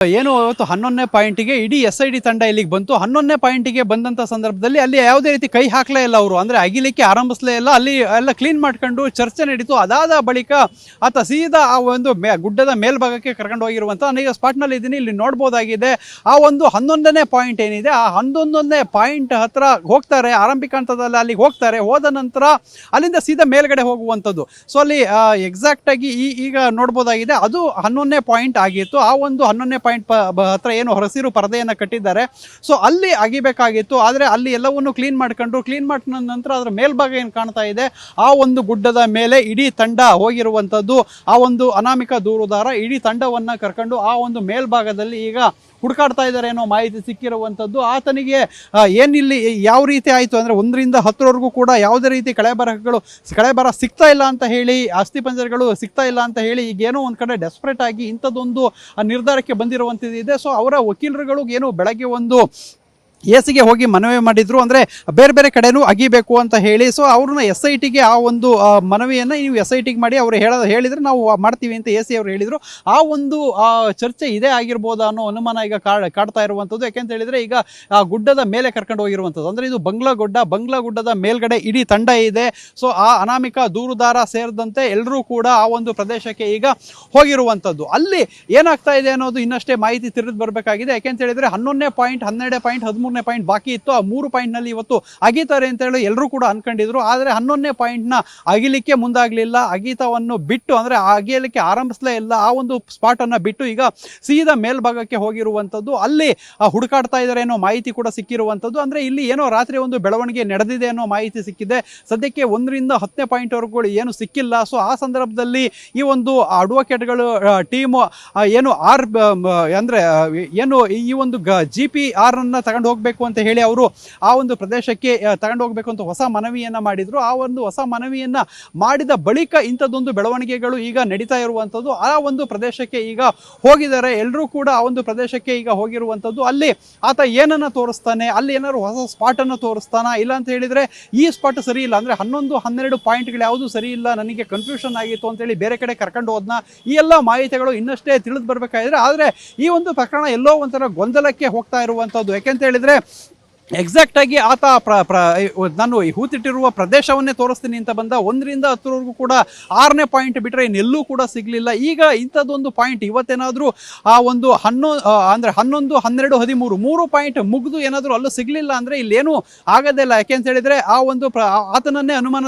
ಏನು ಇವತ್ತು 11ನೇ ಪಾಯಿಂಟಿಗೆ ಇಡೀ SID ತಂಡ ಇಲ್ಲಿಗೆ ಬಂತು. 11ನೇ ಪಾಯಿಂಟಿಗೆ ಬಂದಂಥ ಸಂದರ್ಭದಲ್ಲಿ ಅಲ್ಲಿ ಯಾವುದೇ ರೀತಿ ಕೈ ಹಾಕಲೇ ಇಲ್ಲ ಅವರು, ಅಂದರೆ ಅಗಿಲಿಕ್ಕೆ ಆರಂಭಿಸಲೇ ಇಲ್ಲ. ಅಲ್ಲಿ ಎಲ್ಲ ಕ್ಲೀನ್ ಮಾಡ್ಕೊಂಡು ಚರ್ಚೆ ನಡೀತು. ಅದಾದ ಬಳಿಕ ಆತ ಸೀದಾ ಆ ಒಂದು ಗುಡ್ಡದ ಮೇಲ್ಭಾಗಕ್ಕೆ ಕರ್ಕೊಂಡು ಹೋಗಿರುವಂಥ, ನಾನೀಗ ಸ್ಪಾಟ್ನಲ್ಲಿ ಇದ್ದೀನಿ, ಇಲ್ಲಿ ನೋಡ್ಬೋದಾಗಿದೆ. ಆ ಒಂದು 11ನೇ ಪಾಯಿಂಟ್ ಏನಿದೆ, ಆ 11ನೇ ಪಾಯಿಂಟ್ ಹತ್ರ ಹೋಗ್ತಾರೆ, ಆರಂಭಿಕ ಹಂತದಲ್ಲಿ ಅಲ್ಲಿಗೆ ಹೋಗ್ತಾರೆ. ಹೋದ ನಂತರ ಅಲ್ಲಿಂದ ಸೀದಾ ಮೇಲ್ಗಡೆ ಹೋಗುವಂಥದ್ದು. ಸೊ ಅಲ್ಲಿ ಎಕ್ಸಾಕ್ಟಾಗಿ ಈಗ ನೋಡ್ಬೋದಾಗಿದೆ, ಅದು 11ನೇ ಪಾಯಿಂಟ್ ಆಗಿತ್ತು. ಆ ಒಂದು 11ನೇ ಪಾಯಿಂಟ್ ಹತ್ರ ಏನು ಹಸಿರು ಪರದೆಯನ್ನು ಕಟ್ಟಿದ್ದಾರೆ, ಸೊ ಅಲ್ಲಿ ಅಗಿಬೇಕಾಗಿತ್ತು. ಆದರೆ ಅಲ್ಲಿ ಎಲ್ಲವನ್ನು ಕ್ಲೀನ್ ಮಾಡಿದ ನಂತರ ಅದರ ಮೇಲ್ಭಾಗ ಏನು ಕಾಣ್ತಾ ಇದೆ, ಆ ಒಂದು ಗುಡ್ಡದ ಮೇಲೆ ಇಡೀ ತಂಡ ಹೋಗಿರುವಂಥದ್ದು. ಆ ಒಂದು ಅನಾಮಿಕ ದೂರುದಾರ ಇಡೀ ತಂಡವನ್ನು ಕರ್ಕೊಂಡು ಆ ಒಂದು ಮೇಲ್ಭಾಗದಲ್ಲಿ ಈಗ ಹುಡುಕಾಡ್ತಾ ಇದ್ದಾರೆ ಅನ್ನೋ ಮಾಹಿತಿ ಸಿಕ್ಕಿರುವಂಥದ್ದು. ಆತನಿಗೆ ಏನಿಲ್ಲಿ ಯಾವ ರೀತಿ ಆಯಿತು ಅಂದರೆ 1ರಿಂದ 10ರವರೆಗೂ ಕೂಡ ಯಾವುದೇ ರೀತಿ ಕಳೆಬರ ಸಿಗ್ತಾ ಇಲ್ಲ ಅಂತ ಹೇಳಿ, ಅಸ್ಥಿಪಂಜರಗಳು ಸಿಗ್ತಾ ಇಲ್ಲ ಅಂತ ಹೇಳಿ ಈಗೇನೋ ಒಂದು ಕಡೆ ಡೆಸ್ಪರೇಟ್ ಆಗಿ ಇಂಥದ್ದೊಂದು ನಿರ್ಧಾರಕ್ಕೆ ಬಂದಿರುವಂಥದ್ದು ಇದೆ. ಸೊ ಅವರ ವಕೀಲರುಗಳು ಏನು ಬೆಳಗ್ಗೆ ಒಂದು ಎಸಿಗೆ ಹೋಗಿ ಮನವಿ ಮಾಡಿದ್ರು, ಅಂದರೆ ಬೇರೆ ಬೇರೆ ಕಡೆನೂ ಅಗಿಬೇಕು ಅಂತ ಹೇಳಿ. ಸೊ ಅವ್ರನ್ನ SITಗೆ ಆ ಒಂದು ಮನವಿಯನ್ನು ನೀವು SITಗೆ ಮಾಡಿ ಅವರು ಹೇಳಿದರೆ ನಾವು ಮಾಡ್ತೀವಿ ಅಂತ ಎಸಿ ಅವರು ಹೇಳಿದರು. ಆ ಒಂದು ಚರ್ಚೆ ಇದೇ ಆಗಿರ್ಬೋದಾ ಅನ್ನೋ ಅನುಮಾನ ಈಗ ಕಾಡ್ತಾ ಇರುವಂಥದ್ದು. ಯಾಕೆಂತ ಹೇಳಿದರೆ ಈಗ ಆ ಗುಡ್ಡದ ಮೇಲೆ ಕರ್ಕೊಂಡು ಹೋಗಿರುವಂಥದ್ದು, ಅಂದರೆ ಇದು ಬಂಗ್ಲಾ ಗುಡ್ಡದ ಮೇಲ್ಗಡೆ ಇಡೀ ತಂಡ ಇದೆ. ಸೊ ಆ ಅನಾಮಿಕ ದೂರುದಾರ ಸೇರಿದಂತೆ ಎಲ್ಲರೂ ಕೂಡ ಆ ಒಂದು ಪ್ರದೇಶಕ್ಕೆ ಈಗ ಹೋಗಿರುವಂಥದ್ದು. ಅಲ್ಲಿ ಏನಾಗ್ತಾ ಇದೆ ಅನ್ನೋದು ಇನ್ನಷ್ಟೇ ಮಾಹಿತಿ ತಿಳಿದು ಬರಬೇಕಾಗಿದೆ. ಯಾಕೆಂತ ಹೇಳಿದರೆ 11ನೇ ಪಾಯಿಂಟ್, 12ನೇ ಪಾಯಿಂಟ್, 13ನೇ ಪಾಯಿಂಟ್ ಬಾಕಿ ಇತ್ತು. ಆ 3 ಪಾಯಿಂಟ್ನಲ್ಲಿ ಇವತ್ತು ಅಗಿತಾರೆ ಅಂತ ಹೇಳಿ ಎಲ್ಲರೂ ಕೂಡ ಅನ್ಕೊಂಡಿದ್ರು. ಆದರೆ 11ನೇ ಪಾಯಿಂಟ್ನ ಅಗಿಲಿಕ್ಕೆ ಮುಂದಾಗಲಿಲ್ಲ. ಅಗಿತವನ್ನು ಬಿಟ್ಟು, ಅಂದರೆ ಅಗಿಯಲಿಕ್ಕೆ ಆರಂಭಿಸಲೇ ಇಲ್ಲ, ಆ ಒಂದು ಸ್ಪಾಟನ್ನು ಬಿಟ್ಟು ಈಗ ಸೀದಾ ಮೇಲ್ಭಾಗಕ್ಕೆ ಹೋಗಿರುವಂಥದ್ದು. ಅಲ್ಲಿ ಹುಡುಕಾಡ್ತಾ ಇದ್ದಾರೆ ಅನ್ನೋ ಮಾಹಿತಿ ಕೂಡ ಸಿಕ್ಕಿರುವಂಥದ್ದು. ಅಂದರೆ ಇಲ್ಲಿ ಏನೋ ರಾತ್ರಿ ಒಂದು ಬೆಳವಣಿಗೆ ನಡೆದಿದೆ ಅನ್ನೋ ಮಾಹಿತಿ ಸಿಕ್ಕಿದೆ. ಸದ್ಯಕ್ಕೆ 1ರಿಂದ 10ನೇ ಪಾಯಿಂಟ್ವರೆಗೂ ಏನು ಸಿಕ್ಕಿಲ್ಲ. ಸೊ ಆ ಸಂದರ್ಭದಲ್ಲಿ ಈ ಒಂದು ಅಡ್ವೊಕೇಟ್ಗಳು ಟೀಮು ಏನು ಅಂದರೆ ಏನು ಈ ಒಂದು GPR ಅನ್ನು ತಗೊಂಡು ಹೋಗಬೇಕು ಅಂತ ಹೇಳಿ ಅವರು ಆ ಒಂದು ಪ್ರದೇಶಕ್ಕೆ ತಗೊಂಡು ಹೋಗಬೇಕು ಅಂತ ಹೊಸ ಮನವಿಯನ್ನು ಮಾಡಿದರು. ಆ ಒಂದು ಹೊಸ ಮನವಿಯನ್ನು ಮಾಡಿದ ಬಳಿಕ ಇಂಥದ್ದೊಂದು ಬೆಳವಣಿಗೆಗಳು ಈಗ ನಡೀತಾ ಇರುವಂಥದ್ದು. ಆ ಒಂದು ಪ್ರದೇಶಕ್ಕೆ ಈಗ ಹೋಗಿದ್ದಾರೆ, ಎಲ್ಲರೂ ಕೂಡ ಆ ಒಂದು ಪ್ರದೇಶಕ್ಕೆ ಈಗ ಹೋಗಿರುವಂಥದ್ದು. ಅಲ್ಲಿ ಆತ ಏನನ್ನು ತೋರಿಸ್ತಾನೆ, ಅಲ್ಲಿ ಏನಾದ್ರು ಹೊಸ ಸ್ಪಾಟನ್ನು ತೋರಿಸ್ತಾನ, ಇಲ್ಲ ಅಂತ ಹೇಳಿದರೆ ಈ ಸ್ಪಾಟ್ ಸರಿ ಇಲ್ಲ, ಅಂದರೆ 11, 12 ಪಾಯಿಂಟ್ಗಳು ಯಾವುದು ಸರಿ ಇಲ್ಲ, ನನಗೆ ಕನ್ಫ್ಯೂಷನ್ ಆಗಿತ್ತು ಅಂತೇಳಿ ಬೇರೆ ಕಡೆ ಕರ್ಕೊಂಡು ಹೋದ್ನ, ಈ ಎಲ್ಲ ಮಾಹಿತಿಗಳು ಇನ್ನಷ್ಟೇ ತಿಳಿದು ಬರಬೇಕಾದ್ರೆ. ಆದರೆ ಈ ಒಂದು ಪ್ರಕರಣ ಎಲ್ಲೋ ಒಂಥರ ಗೊಂದಲಕ್ಕೆ ಹೋಗ್ತಾ ಇರುವಂಥದ್ದು. ಯಾಕೆಂತ ಹೇಳಿದರೆ ಎಕ್ಸಾಕ್ಟಾಗಿ ಆತ ನಾನು ಹೂತಿಟ್ಟಿರುವ ಪ್ರದೇಶವನ್ನೇ ತೋರಿಸ್ತೀನಿ ಅಂತ ಬಂದ. 1ರಿಂದ 10ರವರೆಗೂ ಕೂಡ 6ನೇ ಪಾಯಿಂಟ್ ಬಿಟ್ಟರೆ ಇನ್ನೆಲ್ಲೂ ಕೂಡ ಸಿಗಲಿಲ್ಲ. ಈಗ ಇಂಥದ್ದೊಂದು ಪಾಯಿಂಟ್ ಇವತ್ತೇನಾದರೂ ಆ ಒಂದು 11, 12, 13 3 ಪಾಯಿಂಟ್ ಮುಗಿದು ಏನಾದರೂ ಅಲ್ಲೂ ಸಿಗಲಿಲ್ಲ ಅಂದರೆ ಇಲ್ಲೇನೂ ಆಗೋದಿಲ್ಲ. ಯಾಕೆ ಅಂತ ಹೇಳಿದರೆ ಆ ಒಂದು ಆತನನ್ನೇ ಅನುಮಾನ